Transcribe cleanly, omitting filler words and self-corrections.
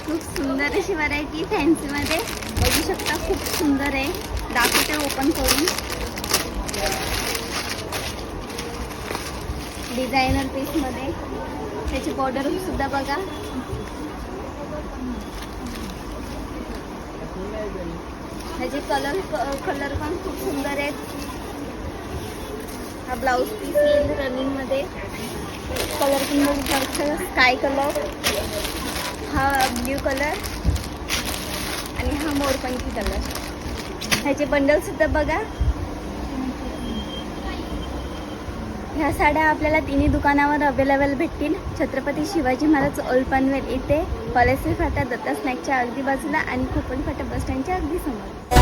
खूप सुंदर अशी व्हरायटी फॅन्सी मध्ये बघू शकता, खूप सुंदर आहे. दाखवते ओपन करून. डिझायनर पीस मध्ये त्याची बॉर्डर सुद्धा बघा. ह्याचे कलर पण खूप सुंदर आहेत. हा ब्लाऊज पीस येईल रनिंग मध्ये. कलर पण बघू, स्काय कलर, हा ब्ल्यू कलर आणि हा मोरपंखी कलर. ह्याचे बंडल सुद्धा बघा. ह्या साड्या आपल्याला तिन्ही दुकानावर अवेलेबल भेटतील. छत्रपती शिवाजी महाराज ओल्ड पनवेल इथे, कॉलेज फाटा दत्ता स्नॅकच्या अगदी बाजूला आणि खोपण फाटा बस स्टँडच्या अगदी समोर.